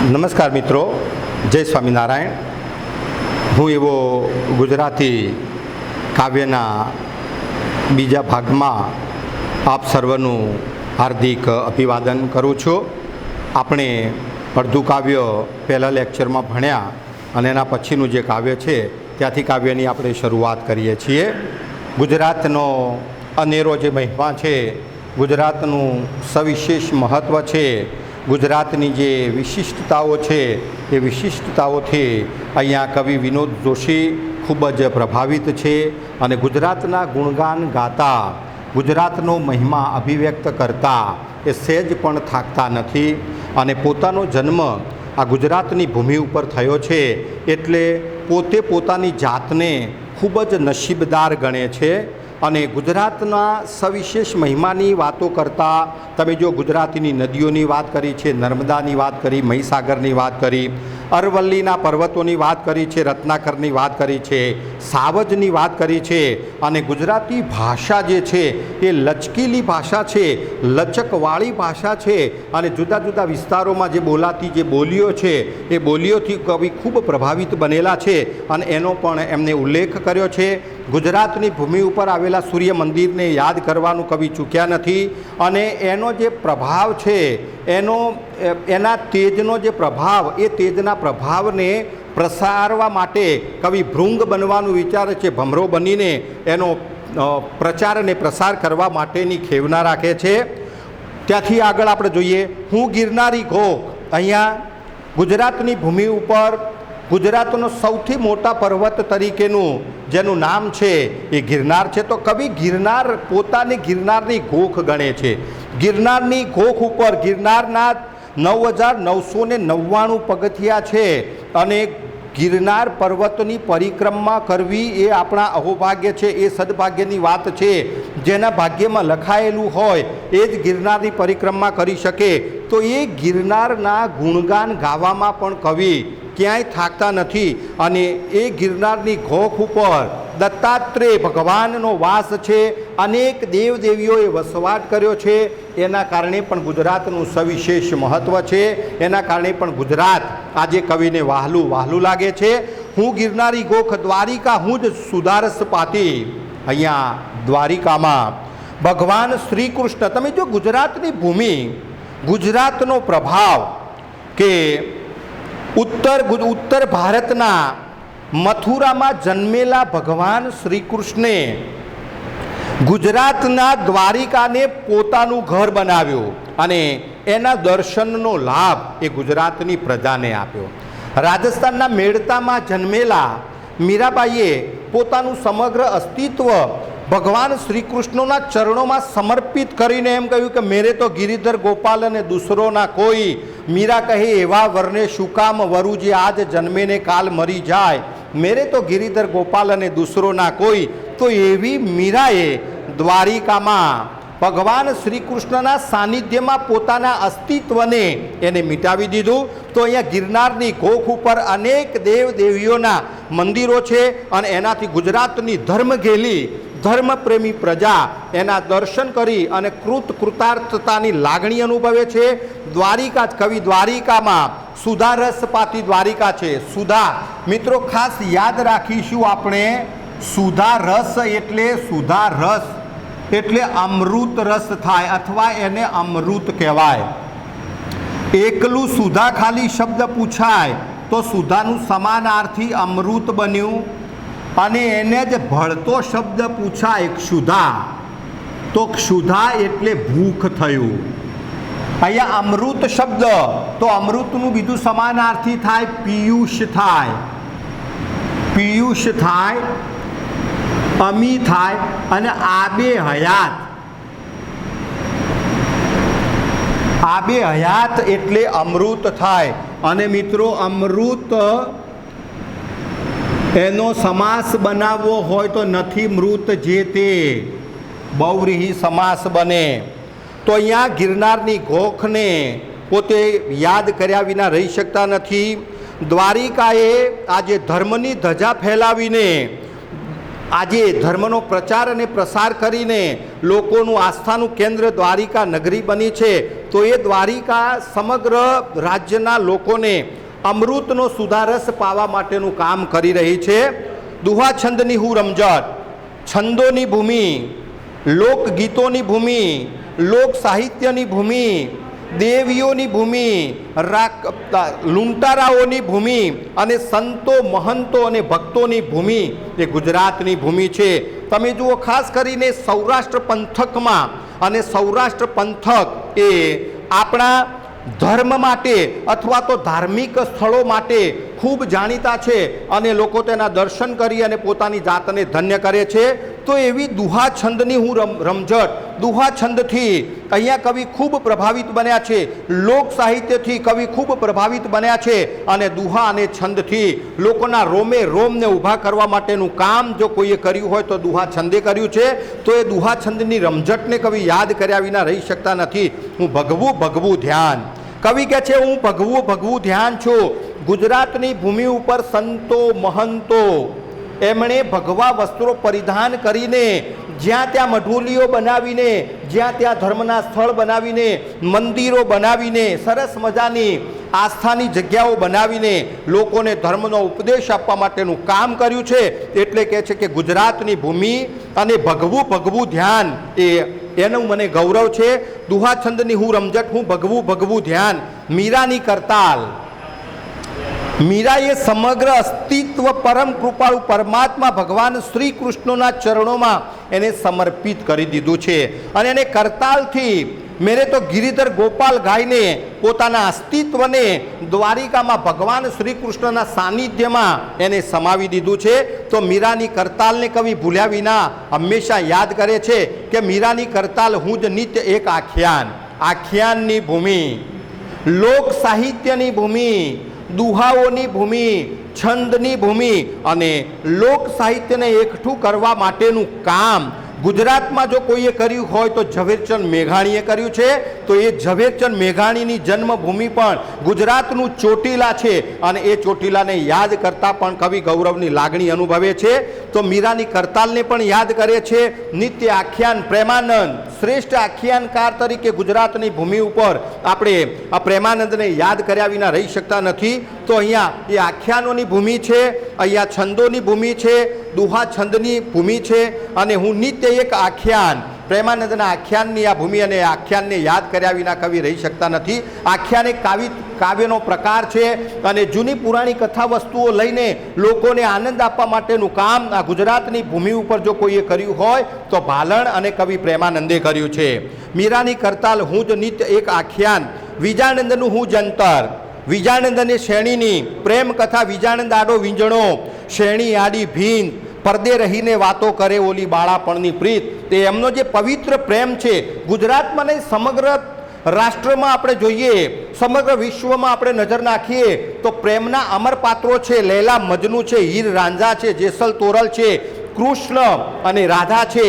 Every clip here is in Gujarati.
નમસ્કાર મિત્રો, જય સ્વામિનારાયણ। હું એવો ગુજરાતી કાવ્યના બીજા ભાગમાં આપ સર્વનું હાર્દિક અભિવાદન કરું છું। આપણે અડધું કાવ્ય પહેલાં લેક્ચરમાં ભણ્યા અને એના પછીનું જે કાવ્ય છે ત્યાંથી કાવ્યની આપણે શરૂઆત કરીએ છીએ। ગુજરાતનો અનેરો જે મહિમા છે, ગુજરાતનું સવિશેષ મહત્ત્વ છે, ગુજરાતની જે વિશિષ્ટતાઓ છે એ વિશિષ્ટતાઓથી અહીંયા કવિ વિનોદ જોશી ખૂબ જ પ્રભાવિત છે અને ગુજરાતના ગુણગાન ગાતા, ગુજરાતનો મહિમા અભિવ્યક્ત કરતા એ સહેજ પણ થાકતા નથી અને પોતાનો જન્મ આ ગુજરાતની ભૂમિ ઉપર થયો છે એટલે પોતે પોતાની જાતને ખૂબ જ નસીબદાર ગણે છે। અને ગુજરાતના સવિશેષ મહિમાની વાતો કરતાં તમે જો ગુજરાતીની નદીઓની વાત કરી છે, નર્મદાની વાત કરી, મહીસાગરની વાત કરી, અરવલ્લીના પર્વતોની વાત કરી છે, રત્નાકરની વાત કરી છે, સાવજની વાત કરી છે અને ગુજરાતી ભાષા જે છે એ લચકીલી ભાષા છે, લચકવાળી ભાષા છે અને જુદા જુદા વિસ્તારોમાં જે બોલાતી જે બોલીઓ છે એ બોલીઓથી કવિ ખૂબ પ્રભાવિત બનેલા છે અને એનો પણ એમને ઉલ્લેખ કર્યો છે। ગુજરાતની ભૂમિ ઉપર આવેલા સૂર્ય મંદિરને યાદ કરવાનું કવિ ચૂક્યા નથી અને એનો જે પ્રભાવ છે એના તેજનો જે પ્રભાવ, એ તેજના પ્રભાવને પ્રસારવા માટે કવિ ભૃંગ બનવાનું વિચારે છે, ભમરો બનીને એનો પ્રચાર અને પ્રસાર કરવા માટેની ખેવના રાખે છે। ત્યાંથી આગળ આપણે જોઈએ, હું ગિરનારી ઘોઘ। અહીંયા ગુજરાતની ભૂમિ ઉપર ગુજરાતનો સૌથી મોટા પર્વત તરીકેનું જેનું નામ છે એ ગિરનાર છે, તો કવિ ગિરનાર પોતાની ગિરનારની ઘોખ ગણે છે। ગિરનારની ઘોખ ઉપર ગિરનારના 9,999 પગથિયા છે અને ગિરનાર પર્વતની પરિક્રમા કરવી એ આપણા અહોભાગ્ય છે, એ સદભાગ્યની વાત છે। જેના ભાગ્યમાં લખાયેલું હોય એ જ ગિરનારની પરિક્રમા કરી શકે, તો એ ગિરનારના ગુણગાન ગાવામાં પણ કવિ ક્યાંય થાકતા નથી અને એ ગિરનારની ઘોખ ઉપર દત્તાત્રેય ભગવાનનો વાસ છે, અનેક દેવદેવીઓએ વસવાટ કર્યો છે, એના કારણે પણ ગુજરાતનું સવિશેષ મહત્ત્વ છે, એના કારણે પણ ગુજરાત આજે કવિને વહાલું લાગે છે। હું ગિરનારી ગોખ દ્વારિકા હું જ સુધારસ પાતી। અહીંયા દ્વારિકામાં ભગવાન શ્રી કૃષ્ણ, તમે જો ગુજરાતની ભૂમિ, ગુજરાતનો પ્રભાવ કે ઉત્તર ભારતના મથુરામાં જન્મેલા ભગવાન શ્રી કૃષ્ણે ગુજરાતના દ્વારિકાને પોતાનું ઘર બનાવ્યું અને એના દર્શનનો લાભ એ ગુજરાતની પ્રજાને આપ્યો। રાજસ્થાનના મેડતામાં જન્મેલા મીરાબાઈએ પોતાનું સમગ્ર અસ્તિત્વ ભગવાન શ્રી કૃષ્ણના ચરણોમાં સમર્પિત કરીને એમ કહ્યું કે મેરે તો ગિરિધર ગોપાલ અને દૂસરો ના કોઈ। મીરા કહે એવા વરને શું કામ વરુ જે આજ જન્મે ને કાલ મરી જાય, મેરે તો ગિરિધર ગોપાલ અને દૂસરો ના કોઈ। તો એવી મીરાએ દ્વારિકામાં ભગવાન શ્રી કૃષ્ણના સાનિધ્યમાં પોતાના અસ્તિત્વને એને મિટાવી દીધું। તો અહીંયા ગિરનારની ઘોખ ઉપર અનેક દેવદેવીઓના મંદિરો છે અને એનાથી ગુજરાતની ધર્મઘેલી ધર્મપ્રેમી પ્રજા એના દર્શન કરી અને કૃતાર્થતાની લાગણી અનુભવે છે। દ્વારિકા કવિ દ્વારિકામાં સુધારસ પાતી દ્વારિકા છે। સુધા મિત્રો ખાસ યાદ રાખીશું આપણે, સુધારસ એટલે અમૃત રસ થાય અથવા એને અમૃત કહેવાય। એકલું સુધા ખાલી શબ્દ પૂછાય તો સુધાનું સમાનાર્થી અમૃત બન્યું અને એને જ ભળતો શબ્દ પૂછાય ક્ષુધા તો ક્ષુધા એટલે ભૂખ થયું। અહીંયા અમૃત શબ્દ તો અમૃતનું બીજું સમાનાર્થી થાય પિયુષ થાય, પિયુષ થાય, અમી થાય અને આબે હયાત, આબે હયાત એટલે અમૃત થાય। અને મિત્રો અમૃત એનો સમાસ બનાવવો હોય તો નથી મૃત જે તે, બહુવ્રીહી સમાસ બને। તો અહીંયા ગિરનારની ઘોખને પોતે યાદ કર્યા વિના રહી શકતા નથી। દ્વારિકાએ આજે ધર્મની ધજા ફેલાવીને આજે ધર્મનો પ્રચાર અને પ્રસાર કરીને લોકોનું આસ્થાનું કેન્દ્ર દ્વારિકા નગરી બની છે, તો એ દ્વારિકા સમગ્ર રાજ્યના લોકોને અમૃતનો સુધારસ પાવા માટેનું કામ કરી રહી છે. દુહા છંદની હું રમઝટ, છંદોની ભૂમિ, લોકગીતોની ભૂમિ, લોક સાહિત્યની ભૂમિ, દેવીઓની ભૂમિ, લૂંટારાઓની ભૂમિ અને સંતો મહંતો અને ભક્તોની ભૂમિ એ ગુજરાતની ભૂમિ છે. તમે જુઓ, ખાસ કરીને સૌરાષ્ટ્ર પંથકમાં, અને સૌરાષ્ટ્ર પંથક એ આપણા ધર્મ માટે અથવા તો ધાર્મિક સ્થળો માટે ખૂબ જાણીતા છે અને લોકો તેના દર્શન કરી અને પોતાની જાતને ધન્ય કરે છે. તો એવી દુહા છંદની હું રમઝટ, દુહા છંદથી અહીંયા કવિ ખૂબ પ્રભાવિત બન્યા છે, લોક સાહિત્યથી કવિ ખૂબ પ્રભાવિત બન્યા છે અને દુહા અને છંદથી લોકોના રોમે રોમને ઊભા કરવા માટેનું કામ જો કોઈએ કર્યું હોય તો દુહા છંદે કર્યું છે. તો એ દુહા છંદની રમઝટને કવિ યાદ કર્યા વિના રહી શકતા નથી. હું ભગવું ભગવું ધ્યાન, કવિ કહે છે હું ભગવું ભગવું ધ્યાન છું. ગુજરાતની ભૂમિ ઉપર સંતો મહંતો એમણે ભગવા વસ્ત્રો પરિધાન કરીને, જ્યાં ત્યાં મઢોલીઓ બનાવીને, જ્યાં ત્યાં ધર્મના સ્થળ બનાવીને, મંદિરો બનાવીને, સરસ મજાની આસ્થાની જગ્યાઓ બનાવીને લોકોને ધર્મનો ઉપદેશ આપવા માટેનું કામ કર્યું છે. એટલે કહે છે કે ગુજરાતની ભૂમિ અને ભગવું ભગવું ધ્યાન એનું મને ગૌરવ છે. દુહા છંદની હું રમઝટ, હું ભગવું ભગવું ધ્યાન. મીરાની કરતાલ, મીરાએ સમગ્ર અસ્તિત્વ પરમ કૃપાળુ પરમાત્મા ભગવાન શ્રી કૃષ્ણના ચરણોમાં એને સમર્પિત કરી દીધું છે અને એને કરતાલથી મેરે તો ગિરિધર ગોપાલ ગાઈને પોતાના અસ્તિત્વને દ્વારિકામાં ભગવાન શ્રી કૃષ્ણના સાનિધ્યમાં એને સમાવી દીધું છે. તો મીરાની કરતાલને કવિ ભૂલ્યા વિના હંમેશા યાદ કરે છે કે મીરાની કરતાલ હું જ નિત્ય એક આખ્યાન, આખ્યાનની ભૂમિ, લોક સાહિત્યની ભૂમિ, દુહાઓની ભૂમિ, છંદની ભૂમિ અને લોક સાહિત્યને એકઠું કરવા માટેનું કામ ગુજરાતમાં જો કોઈએ કર્યું હોય તો ઝવેરચંદ મેઘાણીએ કર્યું છે. તો એ ઝવેરચંદ મેઘાણીની જન્મભૂમિ પણ ગુજરાતનું ચોટીલા છે અને એ ચોટીલાને યાદ કરતાં પણ કવિ ગૌરવની લાગણી અનુભવે છે. તો મીરાની કરતાલને પણ યાદ કરે છે. નિત્ય આખ્યાન પ્રેમાનંદ, શ્રેષ્ઠ આખ્યાનકાર તરીકે ગુજરાતની ભૂમિ ઉપર આપણે આ પ્રેમાનંદને યાદ કર્યા વિના રહી શકતા નથી. તો અહીંયા એ આખ્યાનોની ભૂમિ છે, અહીંયા છંદોની ભૂમિ છે, દુહા છંદની ભૂમિ છે અને હું નિત્ય એક આખ્યાન, પ્રેમાનંદના આખ્યાનની આ ભૂમિ અને આખ્યાનને યાદ કર્યા વિના કવિ રહી શકતા નથી. આખ્યાન એક કાવ્યનો પ્રકાર છે અને જૂની પુરાણી કથા વસ્તુઓ લઈને લોકોને આનંદ આપવા માટેનું કામ આ ગુજરાતની ભૂમિ ઉપર જો કોઈએ કર્યું હોય તો ભાલણ અને કવિ પ્રેમાનંદે કર્યું છે. મીરાની કરતાલ હું જ નિત્ય એક આખ્યાન, વિજાનંદનું હું જંતર, વિજાનંદ અને શેણીની પ્રેમ કથા, વિજાનંદ આડો વીંજણો, શેણી આડી ભીન, પડદે રહીને વાતો કરે ઓલી બાળાપણની પ્રીત. તે એમનો જે પવિત્ર પ્રેમ છે ગુજરાતમાં નહીં સમગ્ર રાષ્ટ્રમાં આપણે જોઈએ, સમગ્ર વિશ્વમાં આપણે નજર નાખીએ તો પ્રેમના અમર પાત્રો છે. લૈલા મજનુ છે, હીર રાંઝા છે, જેસલ તોરલ છે, કૃષ્ણ અને રાધા છે,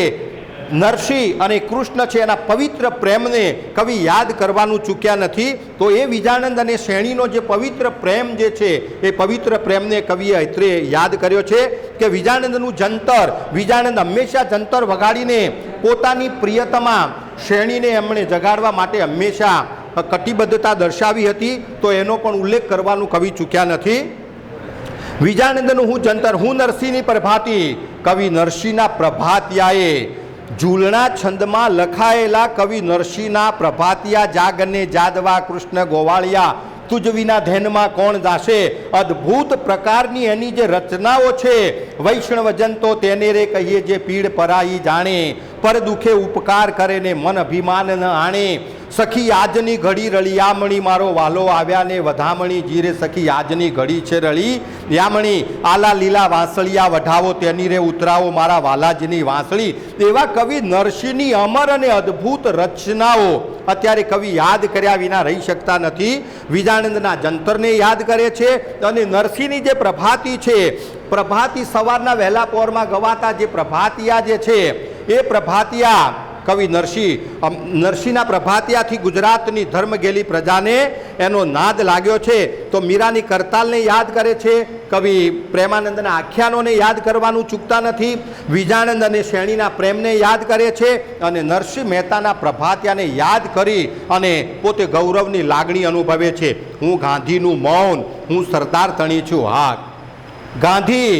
નરસિંહ અને કૃષ્ણ છે. એના પવિત્ર પ્રેમને કવિ યાદ કરવાનું ચૂક્યા નથી. તો એ વિજાનંદ અને શેણીનો જે પવિત્ર પ્રેમ જે છે એ પવિત્ર પ્રેમને કવિએ અત્રે યાદ કર્યો છે કે વિજાનંદનું જંતર, વિજાનંદ હંમેશા જંતર વગાડીને પોતાની પ્રિયતમા શેણીને એમણે જગાડવા માટે હંમેશા કટિબદ્ધતા દર્શાવી હતી. તો એનો પણ ઉલ્લેખ કરવાનું કવિ ચૂક્યા નથી. વિજાનંદનું હું જંતર, હું નરસિંહની પ્રભાતી, કવિ નરસિંહના પ્રભાતિયાએ ઝૂલણા છંદમાં લખાયેલા કવિ નરસિંહના પ્રભાતિયા, જાગને જાદવા કૃષ્ણ ગોવાળિયા, તુજ વિના ધ્યાનમાં કોણ જાશે. અદ્ભુત પ્રકારની એની જે રચનાઓ છે, વૈષ્ણવજન તો તેને રે કહીએ જે પીડ પરાઈ જાણે, પર દુખે ઉપકાર કરે ને મન અભિમાન ન આણે. સખી આજની ઘડી રળી યામણી, મારો વાલો આવ્યા ને વધામણી, જીરે સખી આજની ઘડી છે રળી યામણી, આલા લીલા વાંસળિયા વઢાવો તેની રે ઉતરાવો મારા વાલાજીની વાંસળી. એવા કવિ નરસિંહની અમર અને અદ્ભુત રચનાઓ અત્યારે કવિ યાદ કર્યા વિના રહી શકતા નથી. વિજાનંદના જંતરને યાદ કરે છે અને નરસિંહની જે પ્રભાતી છે, પ્રભાતી સવારના વહેલા પોરમાં ગવાતા જે પ્રભાતિયા જે છે એ પ્રભાતિયા કવિ નરસિંહના પ્રભાતિયાથી ગુજરાતની ધર્મ ગેલી પ્રજાને એનો નાદ લાગ્યો છે. તો મીરાની કરતાલને યાદ કરે છે કવિ પ્રેમાનંદના આખ્યાનોને યાદ કરવાનું ચૂકતા નથી, વિજાનંદ અને શ્રેણીના પ્રેમને યાદ કરે છે અને નરસિંહ મહેતાના પ્રભાતિયાને યાદ કરી અને પોતે ગૌરવની લાગણી અનુભવે છે. હું ગાંધીનું મૌન, હું સરદાર તણી છું હાક. ગાંધી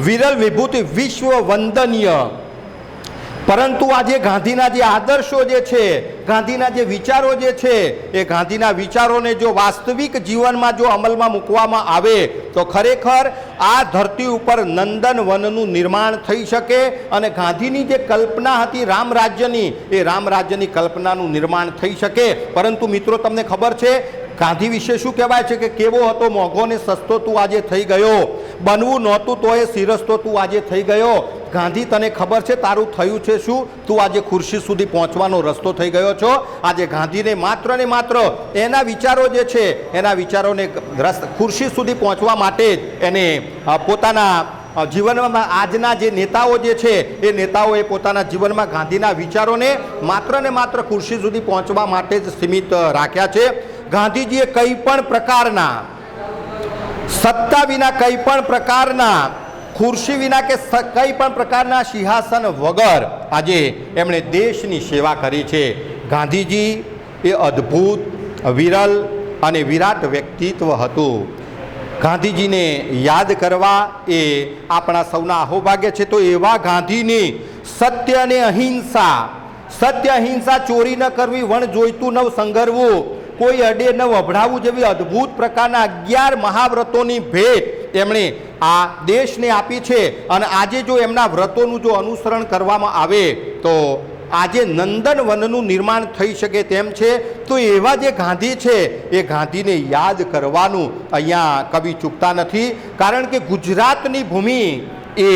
વિરલ વિભૂતિ વિશ્વ વંદનીય, પરંતુ આજે ગાંધીના જે આદર્શો જે છે, ગાંધીના જે વિચારો જે છે, એ ગાંધીના વિચારોને જો વાસ્તવિક જીવનમાં જો અમલમાં મૂકવામાં આવે તો ખરેખર આ ધરતી ઉપર નંદનવનનું નિર્માણ થઈ શકે અને ગાંધીની જે કલ્પના હતી રામ રાજ્યની, એ રામ રાજ્યની કલ્પનાનું નિર્માણ થઈ શકે. પરંતુ મિત્રો, તમને ખબર છે ગાંધી વિશે શું કહેવાય છે કે કેવો હતો મોંઘો ને સસ્તો તું આજે થઈ ગયો, બનવું નહોતું તો એ સિરસ્તો તું આજે થઈ ગયો. ગાંધી, તને ખબર છે તારું થયું છે શું? તું આજે ખુરશી સુધી પહોંચવાનો રસ્તો થઈ ગયો છો. આજે ગાંધીને માત્ર ને માત્ર એના વિચારો જે છે, એના વિચારોને ખુરશી સુધી પહોંચવા માટે જ એને પોતાના જીવનમાં આજના જે નેતાઓ જે છે, એ નેતાઓએ પોતાના જીવનમાં ગાંધીના વિચારોને માત્ર ને માત્ર ખુરશી સુધી પહોંચવા માટે જ સીમિત રાખ્યા છે. ગાંધીજીએ કંઈ પણ પ્રકારના સત્તા વિના, કંઈ પણ પ્રકારના ખુરશી વિના કે કંઈ પણ પ્રકારના સિંહાસન વગર આજે એમણે દેશની સેવા કરી છે. ગાંધીજી એ અદ્ભુત, વિરલ અને વિરાટ વ્યક્તિત્વ હતું. ગાંધીજીને યાદ કરવા એ આપણા સૌના અહોભાગ્ય છે. તો એવા ગાંધીની સત્ય અને અહિંસા, સત્ય અહિંસા, ચોરી ન કરવી, વણ જોઈતું ન સંગરવું, કોઈ અડે ન વભડાવવું જેવી અદ્ભુત પ્રકારના 11 મહાવ્રતોની ભેટ એમણે આ દેશને આપી છે. અને આજે જો એમના વ્રતોનું જો અનુસરણ કરવામાં આવે તો આજે નંદનવનનું નિર્માણ થઈ શકે તેમ છે. તો એવા જે ગાંધી છે, એ ગાંધીને યાદ કરવાનું અહીંયા કવિ ચૂકતા નથી. કારણ કે ગુજરાતની ભૂમિ એ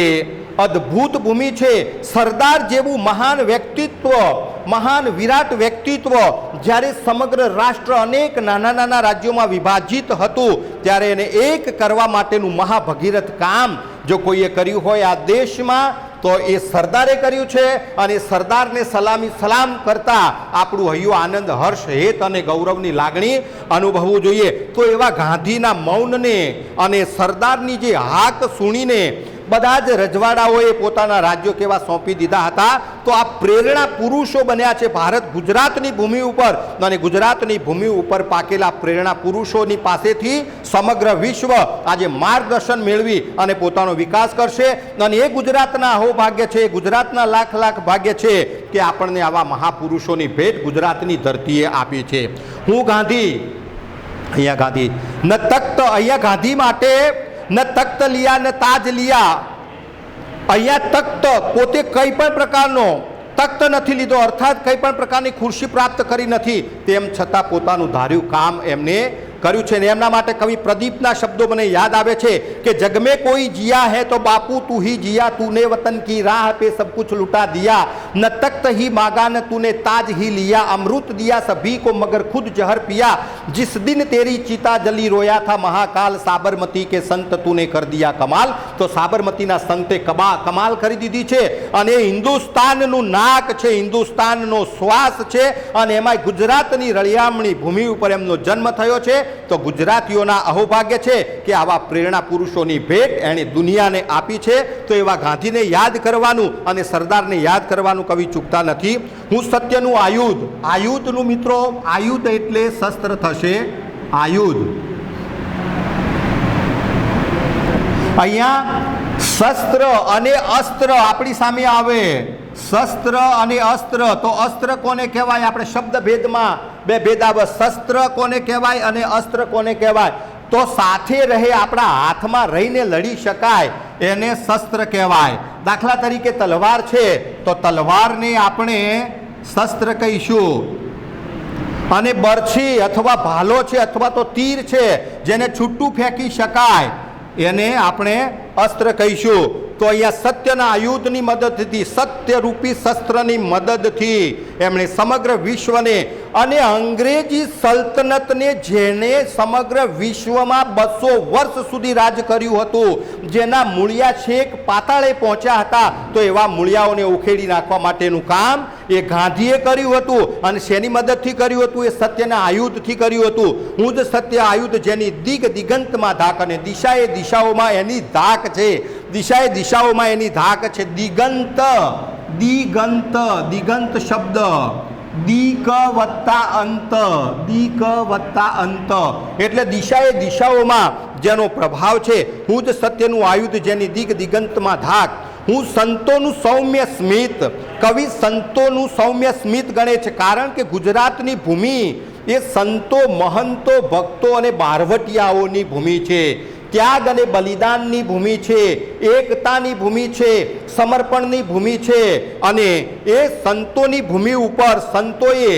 અદ્ભુત ભૂમિ છે. સરદાર જેવું મહાન વ્યક્તિત્વ, મહાન વિરાટ વ્યક્તિત્વ જ્યારે સમગ્ર રાષ્ટ્ર અનેક નાના નાના રાજ્યોમાં વિભાજિત હતું, ત્યારે એને એક કરવા માટેનું મહાભગીરથ કામ જો કોઈએ કર્યું હોય આ દેશમાં તો એ સરદારે કર્યું છે. અને સરદારને સલામ કરતા આપણું હૈયું આનંદ, હર્ષ, હેત અને ગૌરવની લાગણી અનુભવવું જોઈએ. તો એવા ગાંધીના મૌનને અને સરદારની જે હાક સુણીને બધા જ રજવાડાઓએ પોતાના રાજ્યો કેવા સોંપી દીધા હતા. તો આ પ્રેરણા પુરુષો બન્યા છે ભારત ગુજરાતની ભૂમિ ઉપર. અને ગુજરાતની ભૂમિ ઉપર પાકેલા પ્રેરણા પુરુષોની પાસેથી સમગ્ર વિશ્વ આજે માર્ગદર્શન મેળવી અને પોતાનો વિકાસ કરશે. અને એ ગુજરાતના અહોભાગ્ય છે, ગુજરાતના લાખ લાખ ભાગ્ય છે કે આપણને આવા મહાપુરુષોની ભેટ ગુજરાતની ધરતીએ આપી છે. હું ગાંધી, અહીંયા ગાંધી ન તખ્ત, અહીંયા ગાંધી માટે ન તખ્ત લિયા ન તાજ લિયા. અહીંયા તખ્ત, પોતે કંઈ પણ પ્રકારનો તખ્ત નથી લીધો, અર્થાત કંઈ પણ પ્રકારની ખુરશી પ્રાપ્ત કરી નથી. તેમ છતાં પોતાનું ધાર્યું કામ એમને કર્યું છે. ને એમના માટે કવિ પ્રદીપના શબ્દો મને યાદ આવે છે કે જગ में कोई जिया है तो बापू तू ही जिया, तूने वतन की राह पे सब कुछ लुटा दिया, न तख्त ही मांगा न तूने ताज ही लिया, अमृत दिया सभी को मगर खुद जहर पिया, जिस दिन तेरी चिता जली रोया था महाकाल, साबरमती के संत तूने कर दिया कमाल. તો સાબરમતીના સંતે કમાલ કરી દીધી છે. અને હિન્દુસ્તાનનું નાક છે, હિન્દુસ્તાનનો શ્વાસ છે. અને એમાં ગુજરાતની રળિયામણી ભૂમિ ઉપર એમનો જન્મ થયો છે. તો ગુજરાતીઓના અહોભાગ્ય છે કે આવા પ્રેરણા પુરુષોની ભેટ એણે દુનિયાને આપી છે. તો એવા ગાંધીને યાદ કરવાનું અને સરદારને યાદ કરવાનું કવિ ચૂકતા નથી. હું સત્યનું આયુધ, આયુધનું મિત્રો, આયુધ એટલે શસ્ત્ર થશે, આયુધ. અહીંયા શસ્ત્ર અને અસ્ત્ર આપણી સામે આવે. શસ્ત્ર અને અસ્ત્ર, તો અસ્ત્ર કોને કહેવાય? આપણે શબ્દ ભેદમાં બે ભેદ આવે. શસ્ત્ર કોને કહેવાય અને અસ્ત્ર કોને કહેવાય? તો સાથે રહે, આપણા હાથમાં રહીને લડી શકાય, એને શસ્ત્ર કહેવાય. દાખલા તરીકે તલવાર છે, તો તલવારને આપણે શસ્ત્ર કહીશું. અને બરછી અથવા ભાલો છે અથવા તો તીર છે, જેને છૂટું ફેંકી શકાય, એને આપણે અસ્ત્ર કહીશું. તો અહીંયા સત્યના આયુધની મદદથી, સત્યરૂપી શસ્ત્રની મદદથી એમણે સમગ્ર વિશ્વને અને અંગ્રેજી સલ્તનતને જેણે સમગ્ર વિશ્વમાં 200 વર્ષ સુધી રાજ કર્યું હતું, જેના મૂળિયા છેક પાતાળે પહોંચ્યા હતા, તો એવા મૂળિયાઓને ઉખેડી નાખવા માટેનું કામ એ ગાંધીએ કર્યું હતું. અને શેની મદદથી કર્યું હતું? એ સત્યના આયુધથી કર્યું હતું. હું જ સત્ય આયુધ જેની દિગંતમાં ધાક, અને દિશાએ દિશાઓમાં એની ધાક છે. દિશાએ દિશાઓમાં એની ધાક છે. દિગંત શબ્દ દીક વત્તા અંત એટલે દિશાએ દિશાઓમાં જેનો પ્રભાવ છે. હું જ સત્યનું આયુધ જેની દિગંતમાં ધાક. હું સંતોનું સૌમ્ય સ્મિત. કવિ સંતોનું સૌમ્ય સ્મિત ગણે છે, કારણ કે ગુજરાતની ભૂમિ એ સંતો, મહંતો, ભક્તો અને બારવટિયાઓની ભૂમિ છે. ત્યાગ અને બલિદાનની ભૂમિ છે, એકતાની ભૂમિ છે, સમર્પણની ભૂમિ છે. અને એ સંતોની ભૂમિ ઉપર સંતોએ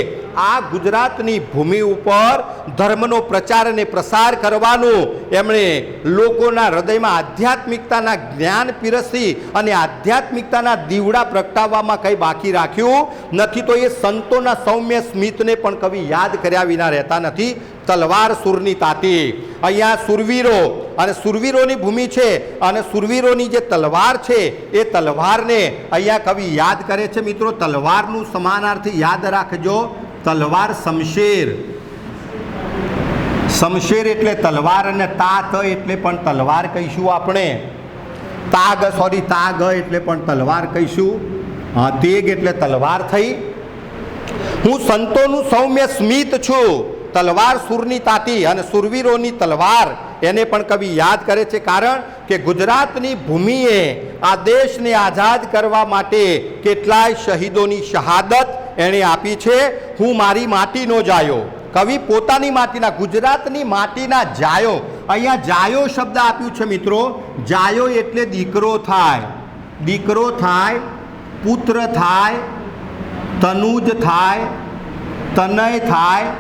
આ ગુજરાતની ભૂમિ ઉપર ધર્મનો પ્રચાર અને પ્રસાર કરવાનું એમણે લોકોના હૃદયમાં આધ્યાત્મિકતાના જ્ઞાન પીરસી અને આધ્યાત્મિકતાના દીવડા પ્રગટાવવામાં કંઈ બાકી રાખ્યું નથી. તો એ સંતોના સૌમ્ય સ્મિતને પણ કવિ યાદ કર્યા વિના રહેતા નથી. તલવાર સુરની તાતી. અહીંયા સુરવીરો અને સુરવીરોની ભૂમિ છે, અને સુરવીરોની જે તલવાર છે એ તલવારને અહીંયા કવિ યાદ કરે છે. મિત્રો, તલવારનું સમાનાર્થી યાદ રાખજો. તલવાર શમશેર. શમશેર એટલે તલવાર, અને તાત એટલે પણ તલવાર કહીશું આપણે. તાગ એટલે પણ તલવાર કહીશું. તેગ એટલે તલવાર થઈ. હું સંતોનું સૌમ્ય સ્મિત છું. તલવાર સુરની તાતી અને સુરવીરોની તલવાર એને પણ કવિ યાદ કરે છે, કારણ કે ગુજરાતની ભૂમિએ આ દેશને આઝાદ કરવા માટે કેટલાય શહીદોની શહાદત એણે આપી છે. હું મારી માટીનો જાયો. કવિ પોતાની માટીના, ગુજરાતની માટીના જાયો. અહીંયા જાયો શબ્દ આપ્યું છે મિત્રો. જાયો એટલે દીકરો થાય, દીકરો થાય, પુત્ર થાય, તનુજ થાય, તનય થાય,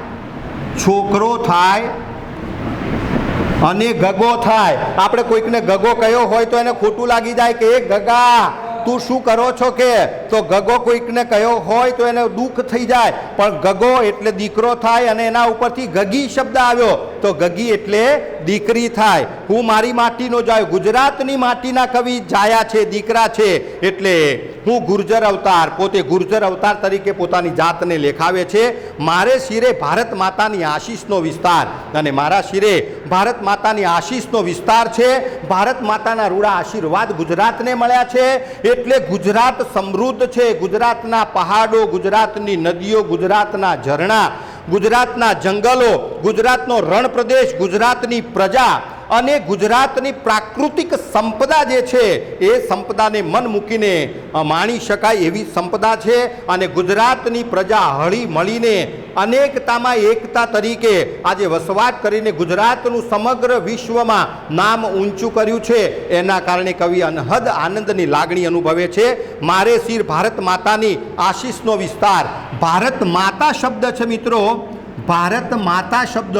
છોકરો થાય અને ગગો થાય. આપણે કોઈકને ગગો કહ્યો હોય તો એને ખોટું લાગી જાય કે એ ગગા તું શું કરો છો, કે તો ગગો કોઈકને કહ્યો હોય તો એને દુઃખ થઈ જાય. પણ ગગો એટલે દીકરો થાય, અને એના ઉપરથી ગગી શબ્દ આવ્યો તો ગગી એટલે દીકરી થાય. હું મારી માટીનો જાયો. ગુજરાતની માટીના કવિ જાયા છે, દીકરા છે. એટલે હું ગુર્જર અવતાર, પોતે ગુર્જર અવતાર તરીકે પોતાની જાતને લેખાવે છે. મારે શિરે ભારત માતાની આશીષનો વિસ્તાર, અને મારા શિરે ભારત માતાની આશીષનો વિસ્તાર છે. ભારત માતાના રૂડા આશીર્વાદ ગુજરાતને મળ્યા છે. એટલે ગુજરાત સમૃદ્ધ છે. ગુજરાતના પહાડો, ગુજરાતની નદીઓ, ગુજરાતના ઝરણા, ગુજરાતના જંગલો, ગુજરાતનો રણ પ્રદેશ, ગુજરાતની પ્રજા અને ગુજરાતની પ્રાકૃતિક સંપદા જે છે એ સંપદાને મન મૂકીને માણી શકાય એવી સંપદા છે. અને ગુજરાતની પ્રજા હળી મળીને અનેકતામાં એકતા તરીકે આજે વસવાટ કરીને ગુજરાતનું સમગ્ર વિશ્વમાં નામ ઊંચું કર્યું છે. એના કારણે કવિ અનહદ આનંદની લાગણી અનુભવે છે. મારે શિર ભારત માતાની આશીષનો વિસ્તાર. ભારત માતા શબ્દ છે મિત્રો, ભારત માતા શબ્દ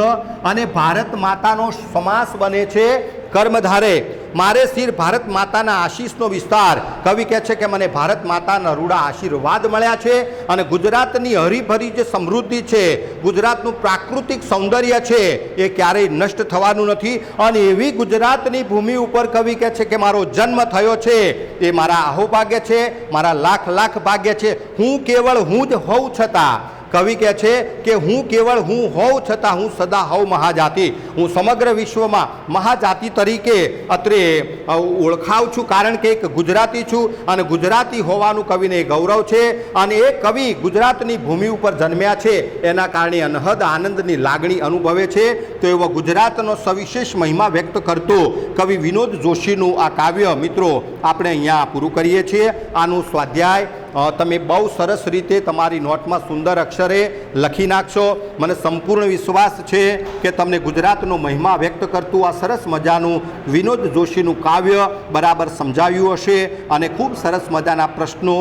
અને ભારત માતાનો સમાસ બને છે કર્મધારે. મારે શિર ભારત માતાના આશીષનો વિસ્તાર. કવિ કહે છે કે મને ભારત માતાના રૂડા આશીર્વાદ મળ્યા છે, અને ગુજરાતની હરીભરી જે સમૃદ્ધિ છે, ગુજરાતનું પ્રાકૃતિક સૌંદર્ય છે એ ક્યારેય નષ્ટ થવાનું નથી. અને એવી ગુજરાતની ભૂમિ ઉપર કવિ કહે છે કે મારો જન્મ થયો છે એ મારા અહોભાગ્ય છે, મારા લાખ લાખ ભાગ્ય છે. હું કેવળ હું જ હોઉં છતાં, કવિ કહે છે કે હું કેવળ હું હોઉં છતાં હું સદા હોઉં મહાજાતિ. હું સમગ્ર વિશ્વમાં મહાજાતિ તરીકે અત્રે ઓળખાઉં છું, કારણ કે એક ગુજરાતી છું, અને ગુજરાતી હોવાનું કવિને ગૌરવ છે. અને એ કવિ ગુજરાતની ભૂમિ ઉપર જન્મ્યા છે, એના કારણે અનહદ આનંદની લાગણી અનુભવે છે. તો એવો ગુજરાતનો સવિશેષ મહિમા વ્યક્ત કરતો કવિ વિનોદ જોશીનું આ કાવ્ય મિત્રો આપણે અહીંયા પૂરું કરીએ છીએ. આનું સ્વાધ્યાય તમે બહુ સરસ રીતે તમારી નોટમાં સુંદર અક્ષરે લખી નાખશો. મને સંપૂર્ણ વિશ્વાસ છે કે તમને ગુજરાતનો મહિમા વ્યક્ત કરતું આ સરસ મજાનું વિનોદ જોશીનું કાવ્ય બરાબર સમજાવ્યું હશે, અને ખૂબ સરસ મજાના પ્રશ્નો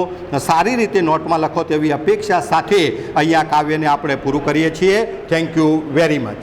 સારી રીતે નોટમાં લખો તેવી અપેક્ષા સાથે અહીંયા કાવ્યને આપણે પૂરું કરીએ છીએ. Thank you very much.